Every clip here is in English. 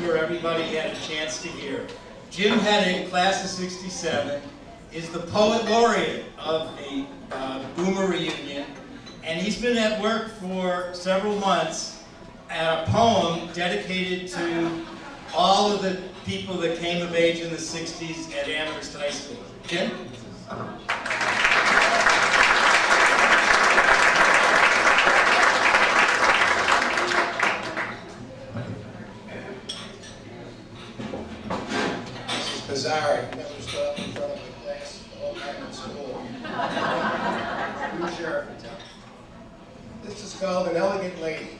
sure everybody had a chance to hear. Jim Hennig, class of '67, is the poet laureate of the Boomer reunion, and he's been at work for several months at a poem dedicated to all of the people that came of age in the '60s at Amherst High School. Jim? Bizarre. I never stood up in front of the class the whole time in school. New sheriff in town. This is called An Elegant Lady.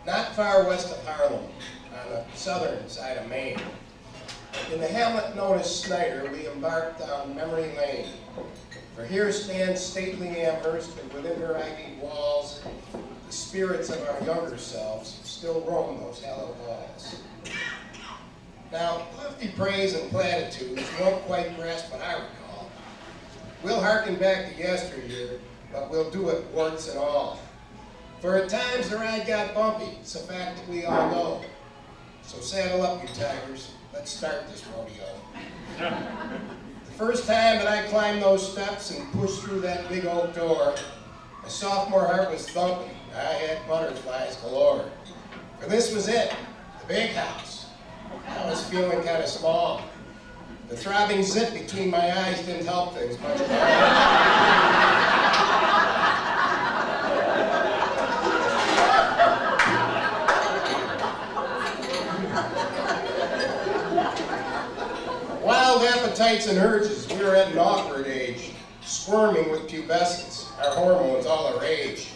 Not far west of Harlem, on the southern side of Maine. In the hamlet known as Snyder, we embarked down memory lane. For here stands stately Amherst, and within her ivied walls, the spirits of our younger selves still roam those hallowed halls. Now, lofty praise and platitudes won't quite grasp what I recall. We'll hearken back to yesteryear, but we'll do it warts and all. For at times the ride got bumpy, it's a fact that we all know. So saddle up, you tigers, let's start this rodeo. The first time that I climbed those steps and pushed through that big oak door, my sophomore heart was thumping. I had butterflies galore. For this was it, the big house. I was feeling kind of small. The throbbing zip between my eyes didn't help things much at all. Wild appetites and urges, we were at an awkward age, squirming with pubescence, our hormones all a rage.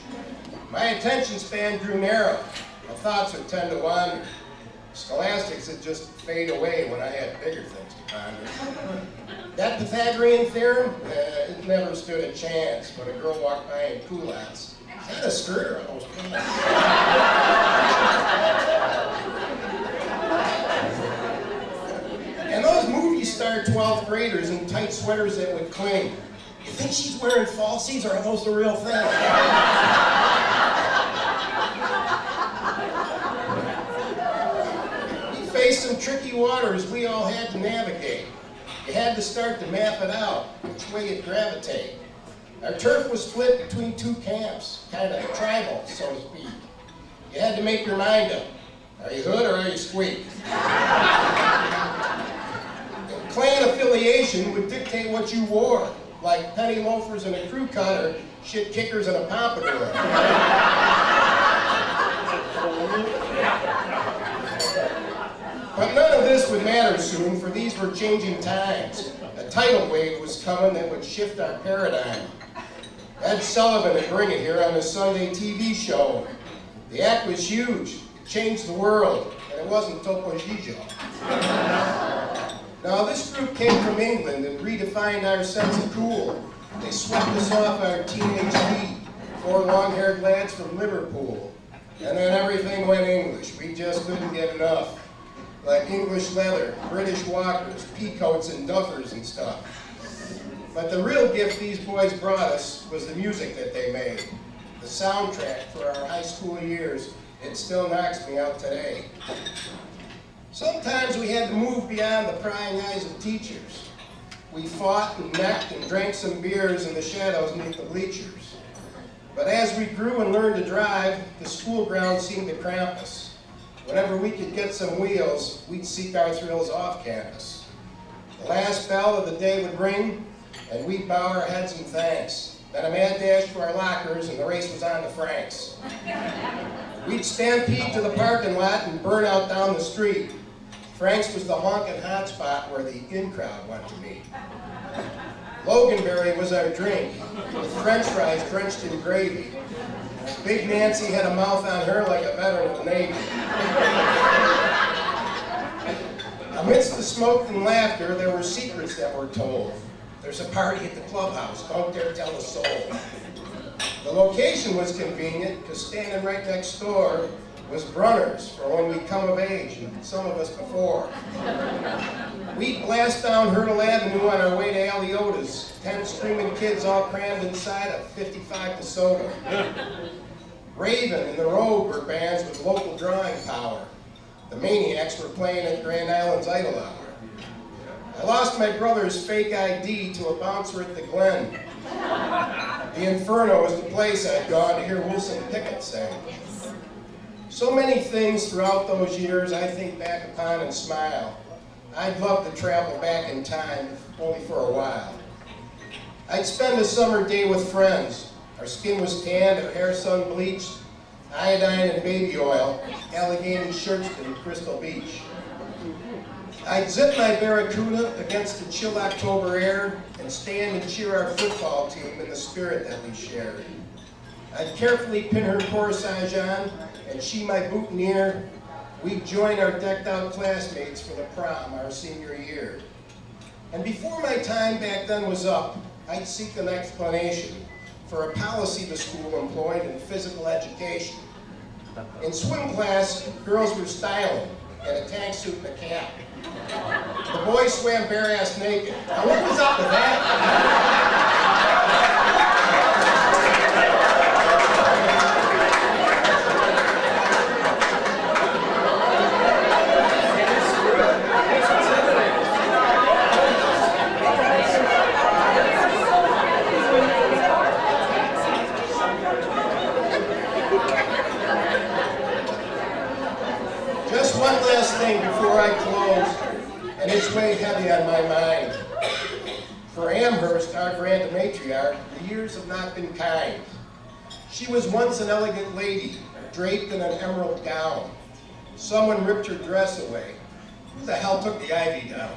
My attention span grew narrow, my thoughts would tend to wander. Scholastics would just fade away when I had bigger things to ponder. That Pythagorean theorem, it never stood a chance when a girl walked by in culottes. Is that a skirt or those pants? And those movie star 12th graders in tight sweaters that would cling. You think she's wearing falsies or are those the real thing? Faced some tricky waters we all had to navigate. You had to start to map it out, which way you'd gravitate. Our turf was split between two camps, kind of tribal, so to speak. You had to make your mind up. Are you hood or are you squeak? Clan affiliation would dictate what you wore, like penny loafers and a crew cut or shit kickers and a pompadour. But none of this would matter soon, for these were changing times. A tidal wave was coming that would shift our paradigm. Ed Sullivan would bring it here on his Sunday TV show. The act was huge. It changed the world, and it wasn't Topo Gigio. Now, this group came from England and redefined our sense of cool. They swept us off our teenage feet, 4 long-haired lads from Liverpool. And then everything went English. We just couldn't get enough. Like English leather, British walkers, peacoats and duffers and stuff. But the real gift these boys brought us was the music that they made. The soundtrack for our high school years. It still knocks me out today. Sometimes we had to move beyond the prying eyes of teachers. We fought and necked and drank some beers in the shadows beneath the bleachers. But as we grew and learned to drive, the school grounds seemed to cramp us. Whenever we could get some wheels, we'd seek our thrills off campus. The last bell of the day would ring, and we'd bow our heads in thanks. Then a mad dash to our lockers, and the race was on to Frank's. We'd stampede to the parking lot and burn out down the street. Frank's was the honkin' hot spot where the in-crowd went to meet. Loganberry was our drink, with French fries drenched in gravy. Big Nancy had a mouth on her like a veteran of the Navy. Amidst the smoke and laughter, there were secrets that were told. There's a party at the clubhouse, don't dare tell a soul. The location was convenient, because standing right next door was Brunner's for when we come of age, and some of us before. We'd blast down Hurdle Avenue on our way to Aliota's, 10 screaming kids all crammed inside a 55 DeSoto. Raven and the Rogue were bands with local drawing power. The Maniacs were playing at Grand Island's Idle Hour. I lost my brother's fake ID to a bouncer at the Glen. The Inferno was the place I'd gone to hear Wilson Pickett sing. So many things throughout those years I think back upon and smile. I'd love to travel back in time, if only for a while. I'd spend a summer day with friends. Our skin was tanned, our hair sun bleached, iodine and baby oil, Allegheny shirts and Crystal Beach. I'd zip my Barracuda against the chill October air and stand and cheer our football team in the spirit that we shared. I'd carefully pin her corsage on and she my boutonniere. We'd join our decked out classmates for the prom our senior year. And before my time back then was up, I'd seek an explanation for a policy the school employed in physical education. In swim class, girls were styling in a tank suit and a cap. The boys swam bare-ass naked. Now what was up with that? Just one last thing before I close, and it's weighed heavy on my mind. For Amherst, our grand matriarch, the years have not been kind. She was once an elegant lady, draped in an emerald gown. Someone ripped her dress away. Who the hell took the ivy down?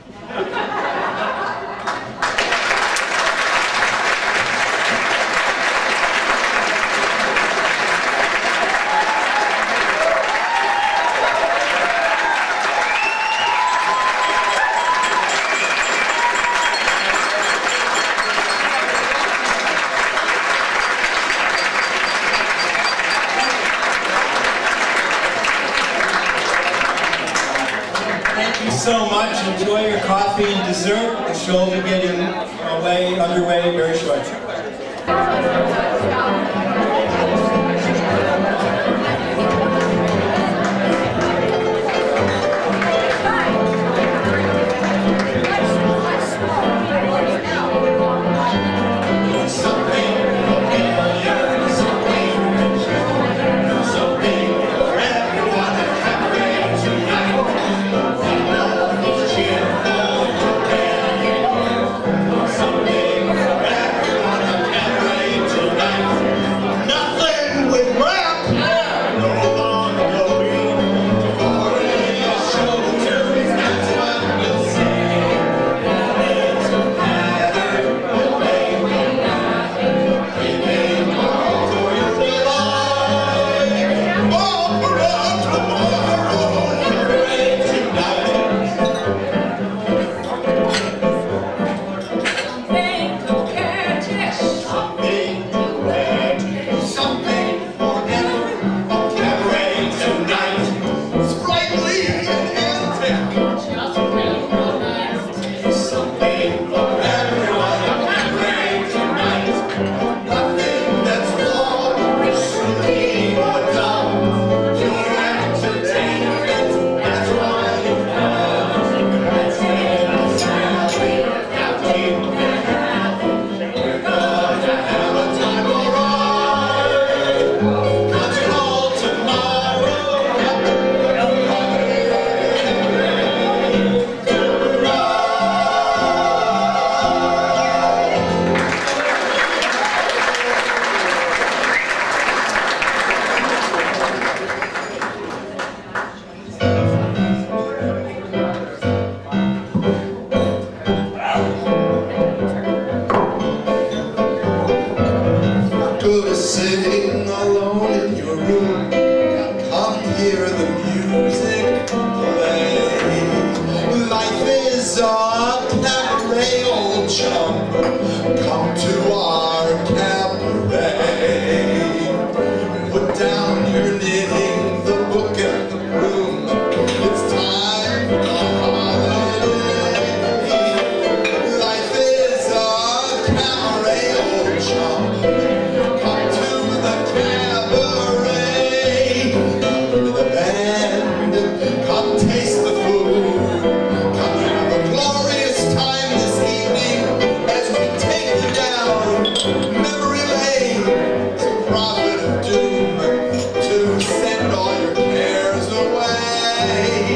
Thank you so much. Enjoy your coffee and dessert. The show will be getting underway very shortly. Sitting alone in your room, come hear the music play. Life is a cabaret, old chum. Come to our cabaret. Put down your knitting, the book and the broom. It's time for a holiday. Life is a cabaret, old chum. The band of doom to send all your cares away.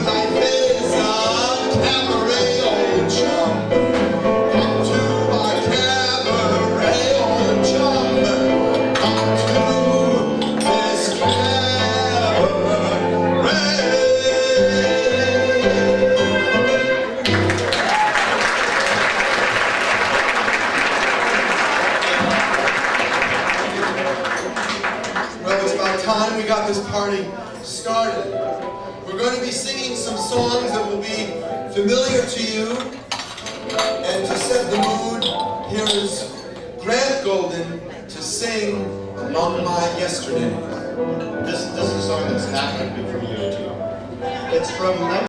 Life is a cabaret, old chum. Come to my cabaret, old chum. Come to this cabaret. Well, it's about time we got this party started. We're going to be singing some songs that will be familiar to you. And to set the mood, here is Grant Golden to sing On My Yesterday. This is a song that's not going to be familiar to you. It's from